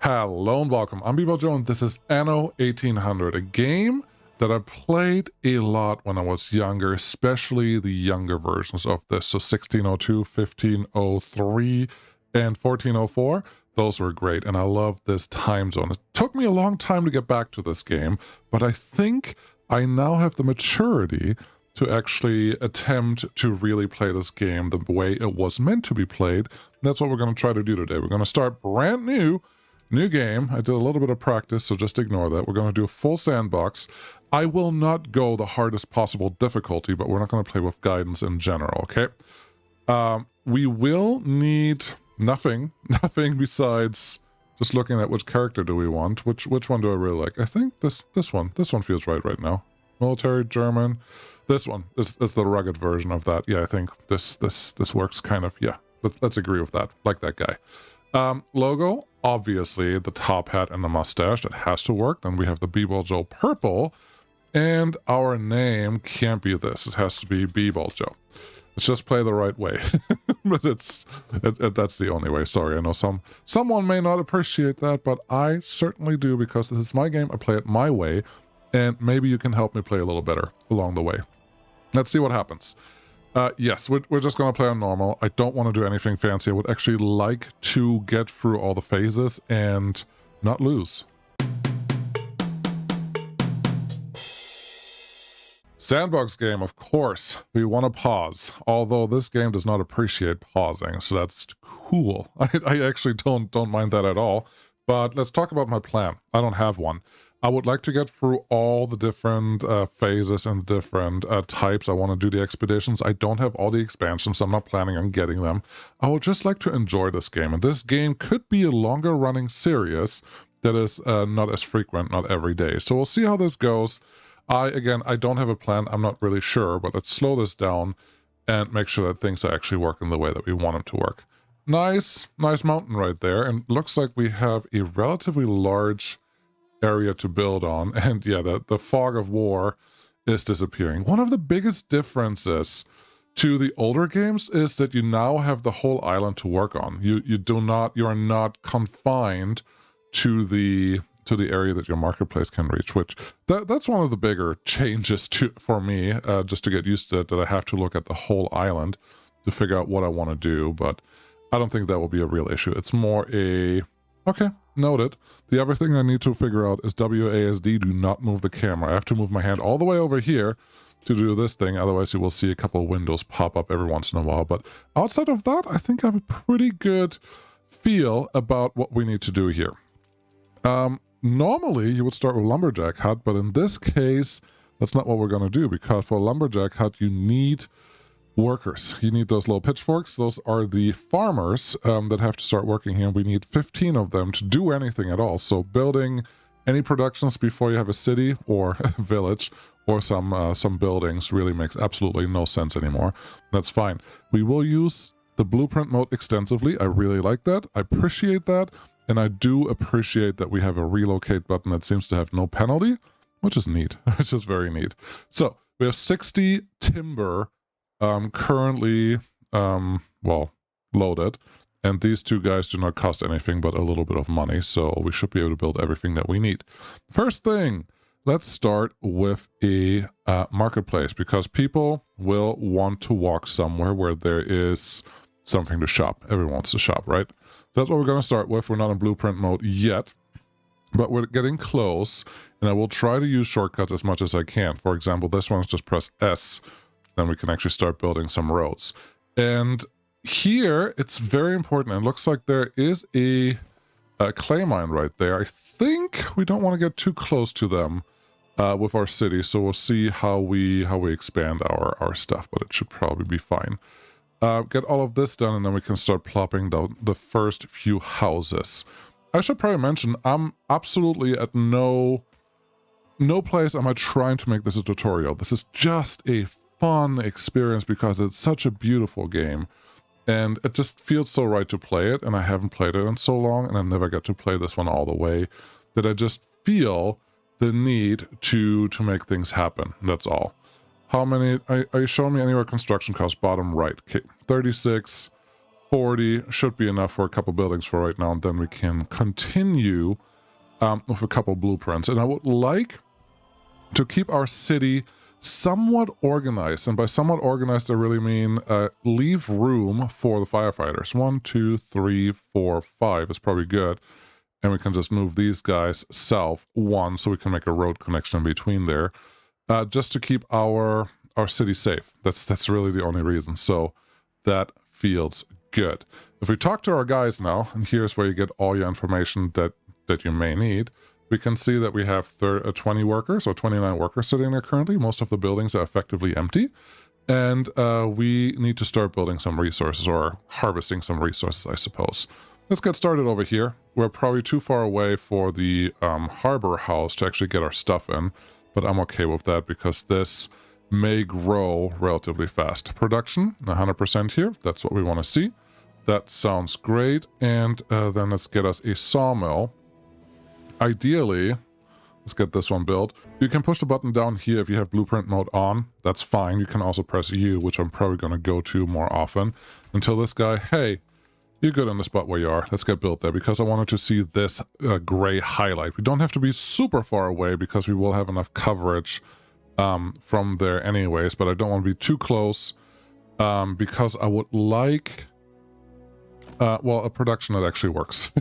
Hello and welcome. I'm Joe, and this is Anno 1800, a game that I played a lot when I was younger, especially the younger versions of this. So 1602, 1503, and 1404. Those were great, and I love this time zone. It took me a long time to get back to this game, but I think I now have the maturity to actually attempt to really play this game the way it was meant to be played. That's what we're going to try to do today. We're going to start brand new game. I did a little bit of practice, so just ignore that. We're going to do a full sandbox. I will not go the hardest possible difficulty, but we're not going to play with guidance in general, okay? We will need nothing besides just looking at which character do we want. Which one do I really like? I think this one feels right now. Military, German. This one is the rugged version of that. Yeah, I think this works kind of. Yeah, let's agree with that. Like that guy. Logo, obviously the top hat and the mustache, that has to work. Then we have the B-Ball Joe purple, and our name can't be this. It has to be B-Ball Joe. Let's just play the right way. But that's the only way. Sorry, I know someone may not appreciate that, but I certainly do, because this is my game. I play it my way, and maybe you can help me play a little better along the way. Let's see what happens. Yes, we're just going to play on normal. I don't want to do anything fancy. I would actually like to get through all the phases and not lose. Sandbox game, of course. We want to pause, although this game does not appreciate pausing, so that's cool. I actually don't mind that at all. But let's talk about my plan. I don't have one. I would like to get through all the different phases and different types. I want to do the expeditions. I don't have all the expansions, so I'm not planning on getting them. I would just like to enjoy this game. And this game could be a longer running series that is not as frequent, not every day. So we'll see how this goes. I don't have a plan. I'm not really sure, but let's slow this down and make sure that things are actually working the way that we want them to work. Nice mountain right there. And looks like we have a relatively large area to build on, and yeah, the fog of war is disappearing. One of the biggest differences to the older games is that you now have the whole island to work on. You are not confined to the area that your marketplace can reach, which that's one of the bigger changes for me, just to get used to it, that I have to look at the whole island to figure out what I want to do. But I don't think that will be a real issue. It's more a okay, noted. The other thing I need to figure out is WASD. Do not move the camera. I have to move my hand all the way over here to do this thing. Otherwise, you will see a couple of windows pop up every once in a while. But outside of that, I think I have a pretty good feel about what we need to do here. Normally, you would start with Lumberjack Hut, but in this case, that's not what we're going to do, because for Lumberjack Hut, you need workers. You need those little pitchforks. Those are the farmers that have to start working here. We need 15 of them to do anything at all. So building any productions before you have a city or a village or some buildings really makes absolutely no sense anymore. That's fine. We will use the blueprint mode extensively. I really like that. I appreciate that. And I do appreciate that we have a relocate button that seems to have no penalty, which is neat. Which is very neat. So we have 60 timber currently loaded, and these two guys do not cost anything but a little bit of money, so we should be able to build everything that we need. First thing, let's start with a marketplace, because people will want to walk somewhere where there is something to shop. Everyone wants to shop, right? So that's what we're going to start with. We're not in blueprint mode yet, but we're getting close, and I will try to use shortcuts as much as I can. For example, this one is just press S. Then we can actually start building some roads. And here, it's very important. It looks like there is a clay mine right there. I think we don't want to get too close to them with our city, so we'll see how we expand our stuff, but it should probably be fine. Get all of this done, and then we can start plopping down the first few houses. I should probably mention, I'm absolutely at no place am I trying to make this a tutorial. This is just a fun experience because it's such a beautiful game, and it just feels so right to play it, and I haven't played it in so long, and I never get to play this one all the way, that I just feel the need to make things happen. That's all. How many are you showing me anywhere construction costs? Bottom right. Okay, 36, 40 should be enough for a couple buildings for right now, and then we can continue with a couple blueprints. And I would like to keep our city somewhat organized, and by somewhat organized I really mean leave room for the firefighters. 1, 2, 3, 4, 5 is probably good, and we can just move these guys south 1 so we can make a road connection in between there, just to keep our city safe. That's really the only reason. So that feels good. If we talk to our guys now, and here's where you get all your information that you may need, we can see that we have 20 workers, or 29 workers sitting there currently. Most of the buildings are effectively empty. And we need to start building some resources, or harvesting some resources, I suppose. Let's get started over here. We're probably too far away for the harbor house to actually get our stuff in, but I'm okay with that because this may grow relatively fast. Production, 100% here. That's what we want to see. That sounds great. And then let's get us a sawmill. Ideally, let's get this one built. You can push the button down here if you have blueprint mode on. That's fine. You can also press U, which I'm probably going to go to more often, until this guy, hey, you're good in the spot where you are. Let's get built there, because I wanted to see this gray highlight. We don't have to be super far away because we will have enough coverage from there anyways, but I don't want to be too close because I would like... well, a production that actually works.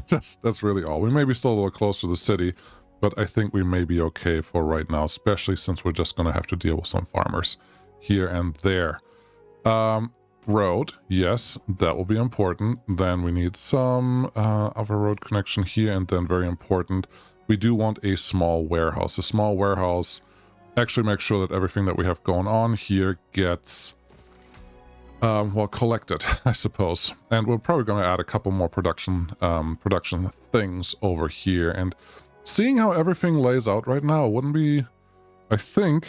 That's really all. We may be still a little close to the city, but I think we may be okay for right now, especially since we're just going to have to deal with some farmers here and there. Road, yes, that will be important. Then we need some of a road connection here, and then very important, we do want a small warehouse. A small warehouse actually makes sure that everything that we have going on here gets... well, collected, I suppose. And we're probably going to add a couple more production things over here. And seeing how everything lays out right now, wouldn't be... I think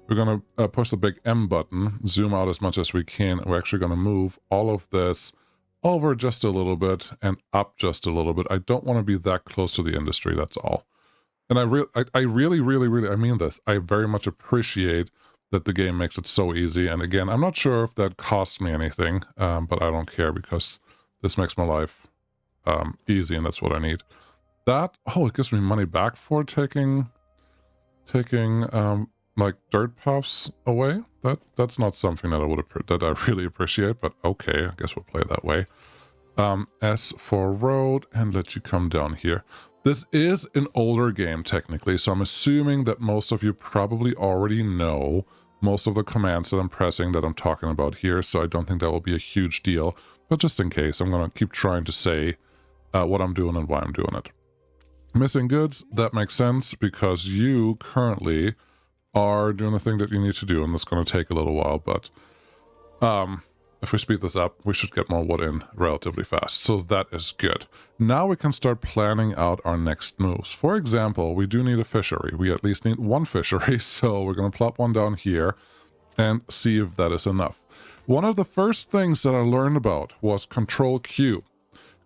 we're going to push the big M button, zoom out as much as we can. And we're actually going to move all of this over just a little bit and up just a little bit. I don't want to be that close to the industry, that's all. And I really, I mean this, I very much appreciate that the game makes it so easy. And again, I'm not sure if that costs me anything, but I don't care because this makes my life easy, and that's what I need. That, oh, it gives me money back for taking like dirt paths away. That's not something that I really appreciate, but okay, I guess we'll play it that way. S for road, and let you come down here. This is an older game technically, so I'm assuming that most of you probably already know most of the commands that I'm pressing that I'm talking about here, so I don't think that will be a huge deal. But just in case, I'm going to keep trying to say what I'm doing and why I'm doing it. Missing goods, that makes sense because you currently are doing the thing that you need to do, and it's going to take a little while, but if we speed this up, we should get more wood in relatively fast. So that is good. Now we can start planning out our next moves. For example, we do need a fishery. We at least need one fishery, so we're going to plop one down here and see if that is enough. One of the first things that I learned about was Control Q.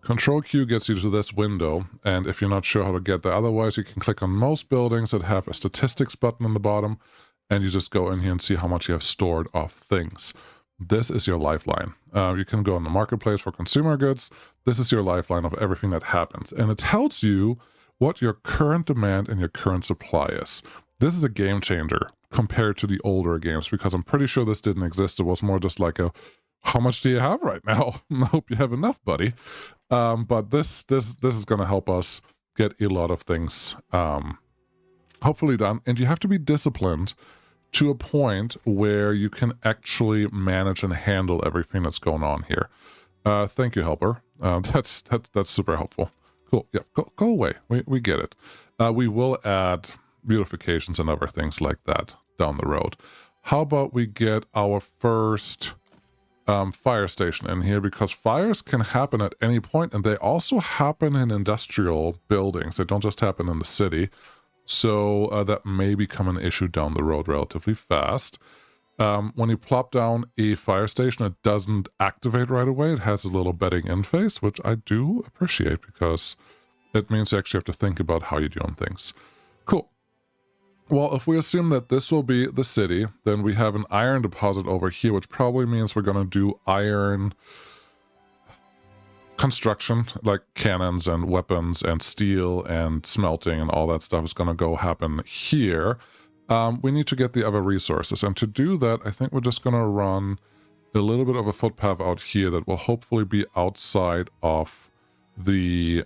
Control Q gets you to this window, and if you're not sure how to get there, otherwise you can click on most buildings that have a statistics button on the bottom, and you just go in here and see how much you have stored of things. This is your lifeline. You can go on the marketplace for consumer goods. This is your lifeline of everything that happens. And it tells you what your current demand and your current supply is. This is a game changer compared to the older games, because I'm pretty sure this didn't exist. It was more just like a, how much do you have right now? I hope you have enough, buddy. But this is going to help us get a lot of things hopefully done. And you have to be disciplined to a point where you can actually manage and handle everything that's going on here. Thank you, helper. That's super helpful. Cool. Yeah, go away. We get it. We will add beautifications and other things like that down the road. How about we get our first fire station in here, because fires can happen at any point, and they also happen in industrial buildings. They don't just happen in the city. So that may become an issue down the road relatively fast. When you plop down a fire station, it doesn't activate right away. It has a little bedding in phase, which I do appreciate because it means you actually have to think about how you're doing things. Cool. Well, if we assume that this will be the city, then we have an iron deposit over here, which probably means we're going to do iron construction, like cannons and weapons and steel and smelting and all that stuff is going to go happen here. We need to get the other resources. And to do that, I think we're just going to run a little bit of a footpath out here that will hopefully be outside of the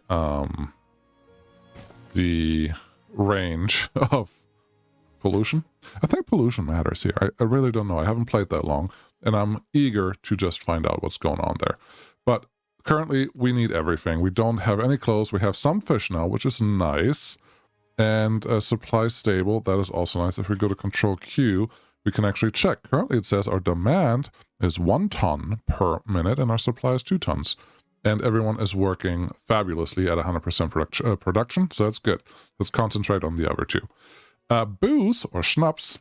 range of pollution. I think pollution matters here. I really don't know. I haven't played that long, and I'm eager to just find out what's going on there. But currently, we need everything. We don't have any clothes. We have some fish now, which is nice. And supply stable, that is also nice. If we go to Control Q, we can actually check. Currently, it says our demand is 1 ton per minute, and our supply is 2 tons. And everyone is working fabulously at 100% production, so that's good. Let's concentrate on the other two. Booze, or schnapps,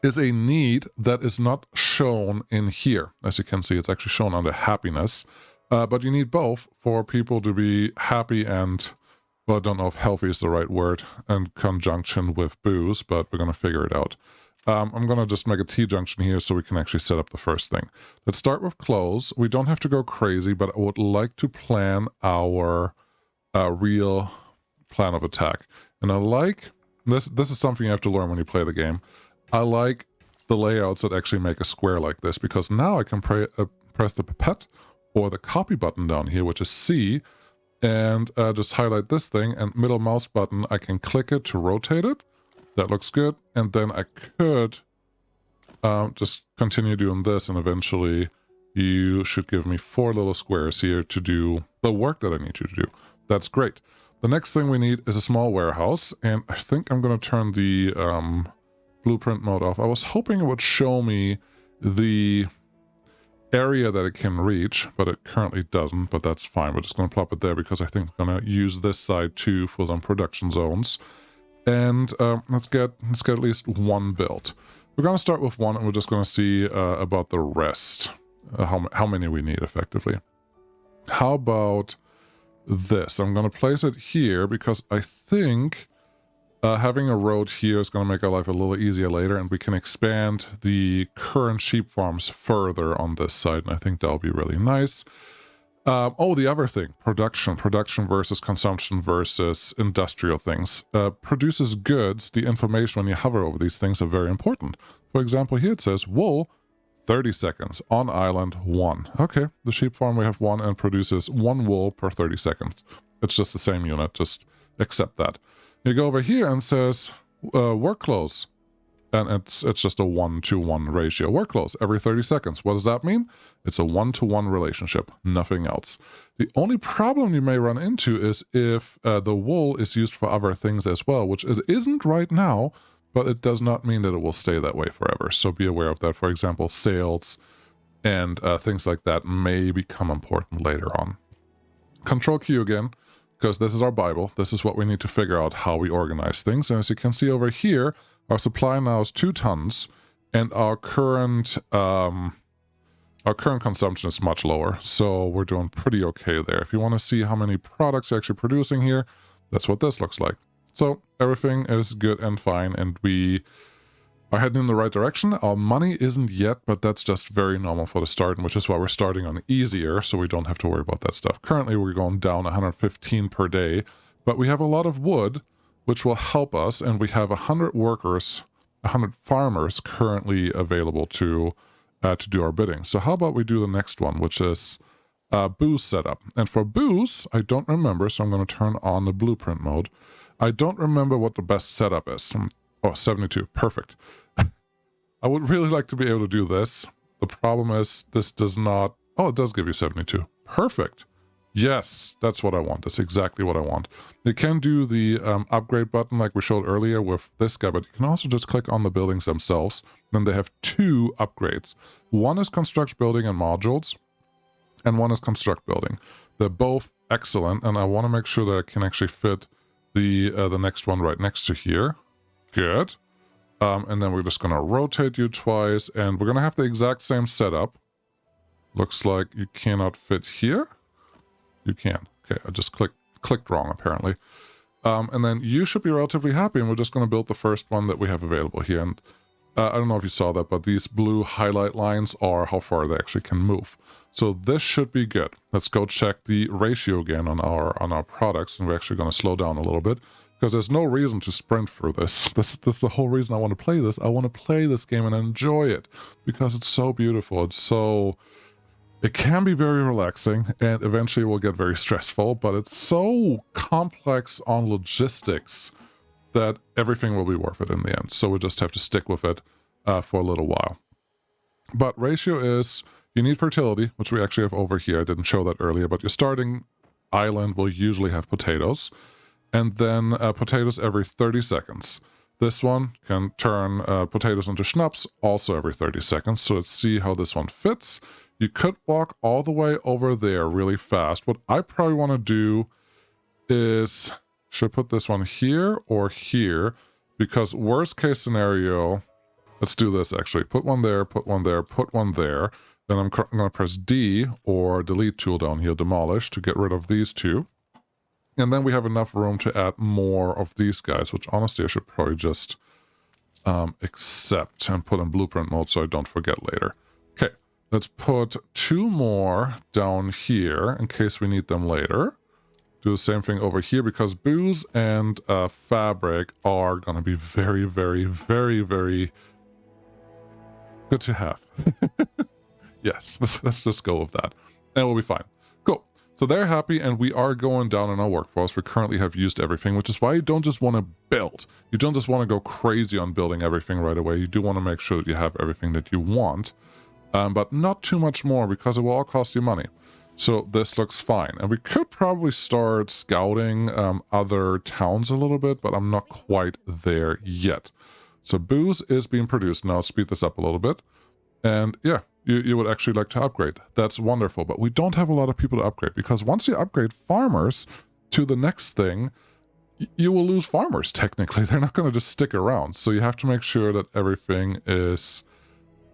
is a need that is not shown in here. As you can see, it's actually shown under happiness. But you need both for people to be happy and, well, I don't know if healthy is the right word, in conjunction with booze, but we're going to figure it out. I'm going to just make a T-junction here so we can actually set up the first thing. Let's start with clothes. We don't have to go crazy, but I would like to plan our real plan of attack. And I like, this is something you have to learn when you play the game. I like the layouts that actually make a square like this, because now I can press the pipette or the copy button down here, which is C, and just highlight this thing, and middle mouse button, I can click it to rotate it. That looks good. And then I could just continue doing this, and eventually you should give me 4 little squares here to do the work that I need you to do. That's great. The next thing we need is a small warehouse, and I think I'm going to turn the blueprint mode off. I was hoping it would show me the area that it can reach, but it currently doesn't, but that's fine. We're just going to plop it there because I think we're going to use this side too for some production zones. And let's get at least 1 built. We're going to start with 1, and we're just going to see about the rest, how many we need effectively. How about this? I'm going to place it here because I think having a road here is going to make our life a little easier later, and we can expand the current sheep farms further on this side, and I think that'll be really nice. Oh, the other thing, production versus consumption versus industrial things. Produces goods, the information when you hover over these things are very important. For example, here it says wool, 30 seconds, on island 1. Okay, the sheep farm we have 1 and produces 1 wool per 30 seconds. It's just the same unit, just accept that. You go over here and it says work clothes. And it's just a 1-to-1 ratio. Work clothes every 30 seconds. What does that mean? It's a 1-to-1 relationship, nothing else. The only problem you may run into is if the wool is used for other things as well, which it isn't right now, but it does not mean that it will stay that way forever. So be aware of that. For example, sales and things like that may become important later on. Control Q again, because this is our Bible. This is what we need to figure out how we organize things. And as you can see over here, our supply now is 2 tons, and our current consumption is much lower, so we're doing pretty okay there. If you want to see how many products you're actually producing here, that's what this looks like. So everything is good and fine, and we are heading in the right direction. Our money isn't yet, but that's just very normal for the start, which is why we're starting on easier, so we don't have to worry about that stuff. Currently, we're going down 115 per day, but we have a lot of wood, which will help us, and we have 100 workers, 100 farmers currently available to do our bidding. So how about we do the next one, which is booze setup. And for booze, I don't remember, so I'm going to turn on the blueprint mode. I don't remember what the best setup is. Oh, 72, perfect. I would really like to be able to do this. The problem is this does not, oh, it does give you 72. Perfect. Yes, that's what I want. That's exactly what I want. You can do the upgrade button like we showed earlier with this guy, but you can also just click on the buildings themselves. Then they have 2 upgrades. One is construct building and modules, and one is construct building. They're both excellent, and I want to make sure that I can actually fit the next one right next to here. Good. And then we're just going to rotate you twice, and we're going to have the exact same setup. Looks like you cannot fit here. You can. Okay, I just clicked wrong, apparently. And then you should be relatively happy, and we're just going to build the first one that we have available here. And I don't know if you saw that, but these blue highlight lines are how far they actually can move. So this should be good. Let's go check the ratio again on our products, and we're actually going to slow down a little bit because there's no reason to sprint through this. This is the whole reason I want to play this. I want to play this game and enjoy it because it's so beautiful. It can be very relaxing and eventually will get very stressful, but it's so complex on logistics that everything will be worth it in the end. So we just have to stick with it for a little while. But ratio is, you need fertility, which we actually have over here. I didn't show that earlier, but your starting island will usually have potatoes. And then potatoes every 30 seconds. This one can turn potatoes into schnapps also every 30 seconds. So let's see how this one fits. You could walk all the way over there really fast. What I probably want to do is, should I put this one here or here? Because worst case scenario, let's do this actually. Put one there, put one there, put one there. Then I'm going to press D or delete tool down here, demolish, to get rid of these two. And then we have enough room to add more of these guys, which honestly I should probably just accept and put in blueprint mode so I don't forget later. Okay, let's put 2 more down here in case we need them later. Do the same thing over here because booze and fabric are going to be very, very, very, very good to have. Yes, let's just go with that. And we'll be fine. Cool. So they're happy and we are going down in our workforce. We currently have used everything, which is why you don't just want to build. You don't just want to go crazy on building everything right away. You do want to make sure that you have everything that you want, but not too much more because it will all cost you money. So this looks fine. And we could probably start scouting other towns a little bit, but I'm not quite there yet. So booze is being produced. Now let's speed this up a little bit. And yeah, you would actually like to upgrade. That's wonderful. But we don't have a lot of people to upgrade because once you upgrade farmers to the next thing, you will lose farmers technically. They're not going to just stick around. So you have to make sure that everything is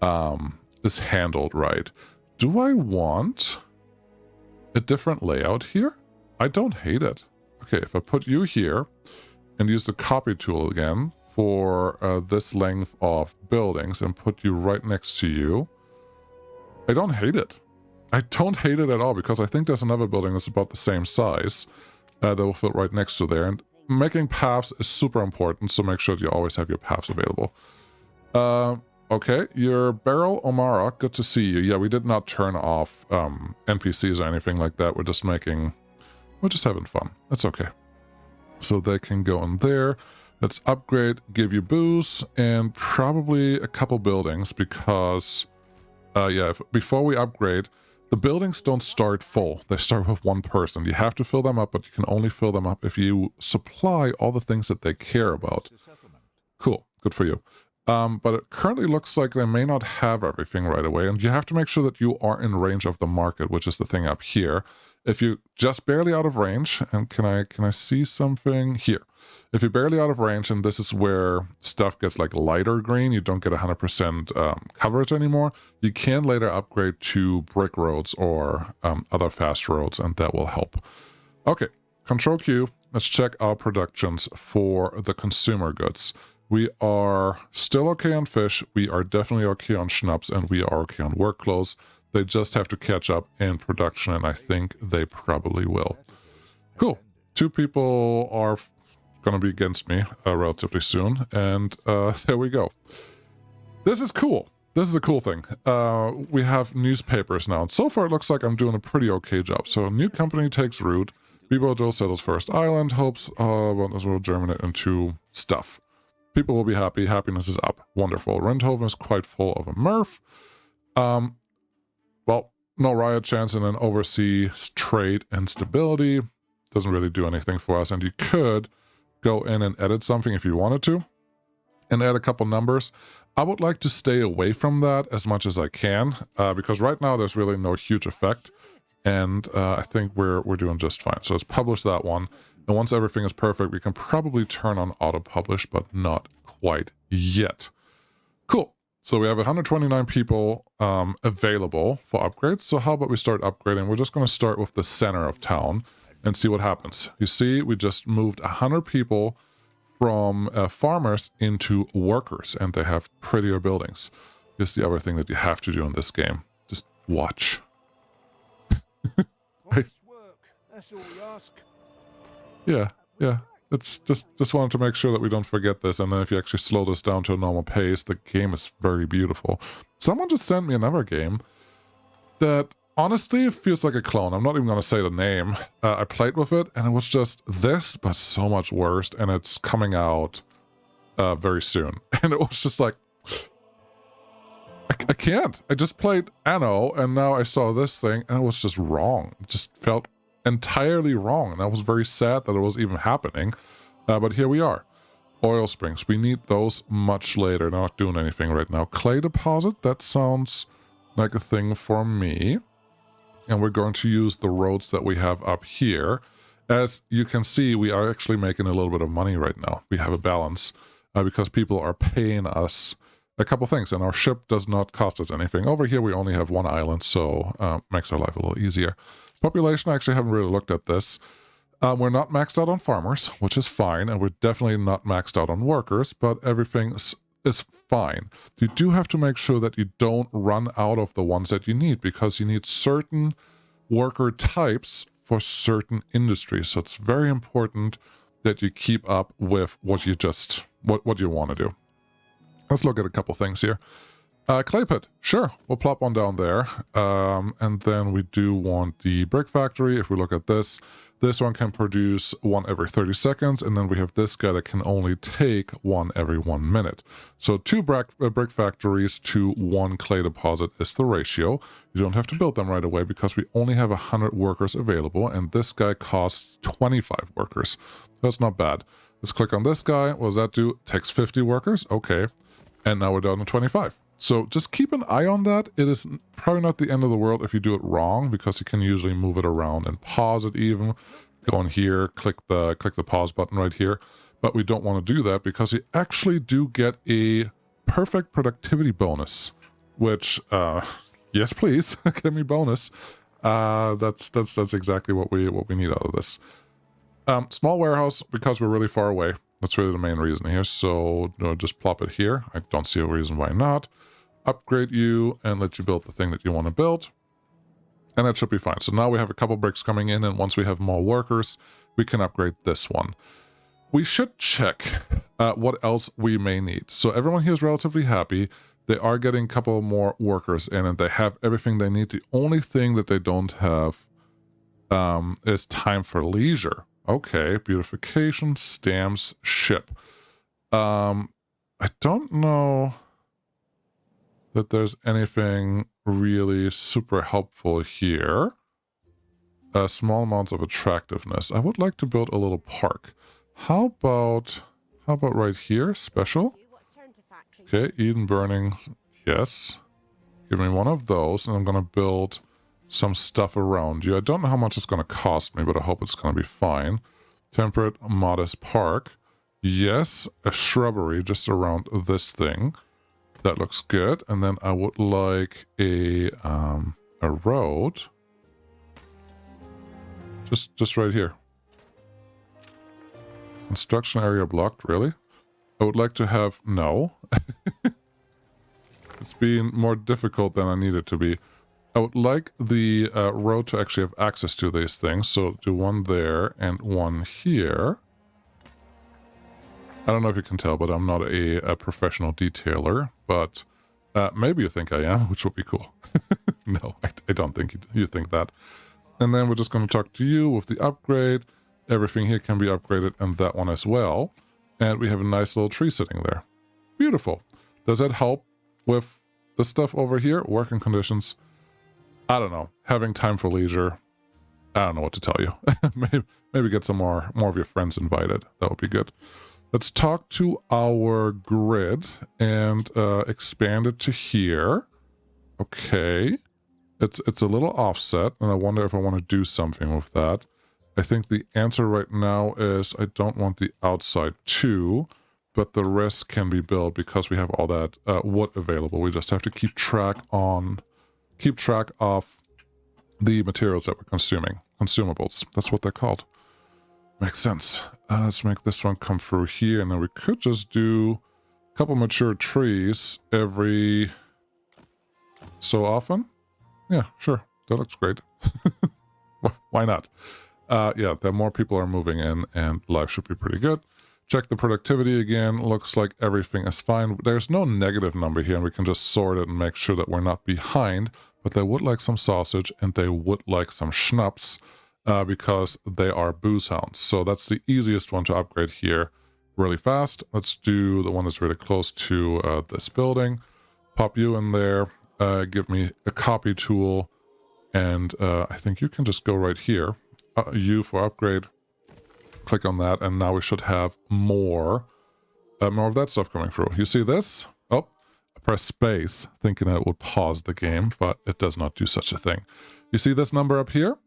handled right. Do I want a different layout here? I don't hate it. Okay, if I put you here and use the copy tool again for this length of buildings and put you right next to you, I don't hate it. I don't hate it at all because I think there's another building that's about the same size that will fit right next to there. And making paths is super important, so make sure that you always have your paths available. Okay, your Beryl Omara, good to see you. Yeah, we did not turn off NPCs or anything like that. We're just having fun. That's okay. So they can go in there. Let's upgrade, give you booze, and probably a couple buildings because, before we upgrade, the buildings don't start full. They start with 1 person. You have to fill them up, but you can only fill them up if you supply all the things that they care about. Cool, good for you. But it currently looks like they may not have everything right away, and you have to make sure that you are in range of the market, which is the thing up here. If you're just barely out of range, and can I see something here? If you're barely out of range, and this is where stuff gets like lighter green, you don't get 100% coverage anymore, you can later upgrade to brick roads or other fast roads, and that will help. Okay, Control Q, let's check our productions for the consumer goods. We are still okay on fish, we are definitely okay on schnapps, and we are okay on work clothes. They just have to catch up in production, and I think they probably will. Cool. 2 people are going to be against me relatively soon, and there we go. This is cool. This is a cool thing. We have newspapers now, and so far it looks like I'm doing a pretty okay job. So a new company takes root. Bibo settles first island, hopes this will germinate into stuff. People will be happy. Happiness is up. Wonderful. Renthoven is quite full of a mirth. Well, no riot chance and then overseas trade and stability. Doesn't really do anything for us. And you could go in and edit something if you wanted to and add a couple numbers. I would like to stay away from that as much as I can because right now there's really no huge effect. And I think we're doing just fine. So let's publish that one. And once everything is perfect, we can probably turn on auto-publish, but not quite yet. Cool. So we have 129 people available for upgrades. So how about we start upgrading? We're just going to start with the center of town and see what happens. You see, we just moved 100 people from farmers into workers, and they have prettier buildings. Here's the other thing that you have to do in this game. Just watch. Honest work. That's all we ask. Yeah, yeah. It's just wanted to make sure that we don't forget this, and then if you actually slow this down to a normal pace, the game is very beautiful. Someone just sent me another game that honestly feels like a clone. I'm not even going to say the name. I played with it, and it was just this, but so much worse, and it's coming out very soon. And it was just like, I can't. I just played Anno, and now I saw this thing, and it was just wrong. It just felt entirely wrong, and I was very sad that it was even happening. But here we are. Oil springs. We need those much later. Not doing anything right now. Clay deposit. That sounds like a thing for me. And we're going to use the roads that we have up here. As you can see, we are actually making a little bit of money right now. We have a balance because people are paying us a couple things, and our ship does not cost us anything. Over here, we only have one island, so makes our life a little easier. Population, I actually haven't really looked at this. We're not maxed out on farmers, which is fine, and we're definitely not maxed out on workers, but everything is fine. You do have to make sure that you don't run out of the ones that you need, because you need certain worker types for certain industries. So it's very important that you keep up with what you want to do. Let's look at a couple things here. Clay pit, sure, we'll plop one down there. And then we do want the brick factory. If we look at this one can produce one every 30 seconds, and then we have this guy that can only take one every 1 minute. So 2 brick factories to 1 clay deposit is the ratio. You don't have to build them right away because we only have 100 workers available, and this guy costs 25 workers. That's not bad. Let's click on this guy. What does that do? Takes 50 workers. Okay. And now we're down to 25. So just keep an eye on that. It is probably not the end of the world if you do it wrong, because you can usually move it around and pause it even. Go in here, click the pause button right here. But we don't want to do that because you actually do get a perfect productivity bonus, which, yes, please, give me bonus. That's exactly what we need out of this. Small warehouse, because we're really far away. That's really the main reason here. So just plop it here. I don't see a reason why not. Upgrade you and let you build the thing that you want to build. And that should be fine. So now we have a couple bricks coming in, and once we have more workers, we can upgrade this one. We should check what else we may need. So everyone here is relatively happy. They are getting a couple more workers in, and they have everything they need. The only thing that they don't have is time for leisure. Okay, beautification, stamps, ship. I don't know that there's anything really super helpful here. Small amounts of attractiveness. I would like to build a little park. How about right here? Special? Okay, Eden burning. Yes. Give me one of those, and I'm going to build some stuff around you. I don't know how much it's going to cost me, but I hope it's going to be fine. Temperate, modest park. Yes, a shrubbery just around this thing. That looks good. And then I would like a road. Just right here. Construction area blocked, really? I would like to have... No. It's being more difficult than I need it to be. I would like the road to actually have access to these things. So do one there and one here. I don't know if you can tell, but I'm not a professional detailer. But maybe you think I am, which would be cool. No, I don't think you think that. And then we're just going to talk to you with the upgrade. Everything here can be upgraded, and that one as well. And we have a nice little tree sitting there. Beautiful. Does that help with the stuff over here? Working conditions. I don't know. Having time for leisure. I don't know what to tell you. maybe get some more of your friends invited. That would be good. Let's talk to our grid and expand it to here. Okay. It's a little offset, and I wonder if I want to do something with that. I think the answer right now is I don't want the outside too, but the rest can be built because we have all that wood available. We just have to keep track of the materials that we're consuming. Consumables. That's what they're called. Makes sense. Let's make this one come through here, and then we could just do a couple mature trees every so often. Yeah, sure. That looks great. Why not? Yeah, the more people are moving in, and life should be pretty good. Check the productivity again. Looks like everything is fine. There's no negative number here, and we can just sort it and make sure that we're not behind. But they would like some sausage, and they would like some schnapps, because they are booze hounds. So that's the easiest one to upgrade here really fast. Let's do the one that's really close to this building. Pop you in there. Give me a copy tool. And I think you can just go right here. U for upgrade. Click on that, and now we should have more of that stuff coming through. You see this? Oh, I press space, thinking that it would pause the game, but it does not do such a thing. You see this number up here?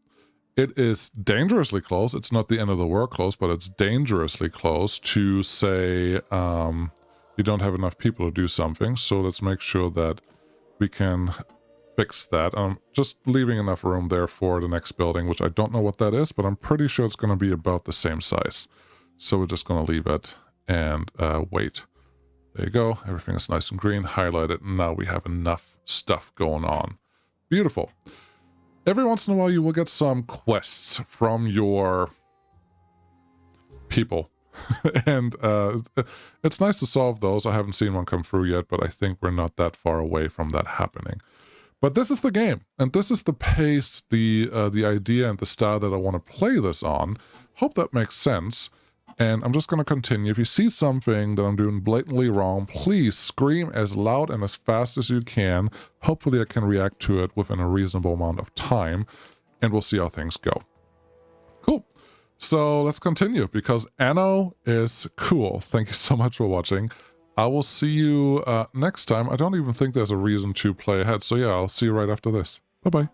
It is dangerously close. It's not the end of the world close, but it's dangerously close to say you don't have enough people to do something. So let's make sure that we can fix that. I'm just leaving enough room there for the next building, which I don't know what that is, but I'm pretty sure it's going to be about the same size. So we're just going to leave it and wait. There you go. Everything is nice and green, highlighted, and now we have enough stuff going on. Beautiful. Every once in a while you will get some quests from your people. And it's nice to solve those. I haven't seen one come through yet, but I think we're not that far away from that happening. But this is the game, and this is the pace, the idea, and the style that I want to play this on. Hope that makes sense. And I'm just going to continue. If you see something that I'm doing blatantly wrong, please scream as loud and as fast as you can. Hopefully I can react to it within a reasonable amount of time, and we'll see how things go. Cool. So let's continue, because Anno is cool. Thank you so much for watching. I will see you next time. I don't even think there's a reason to play ahead. So yeah, I'll see you right after this. Bye-bye.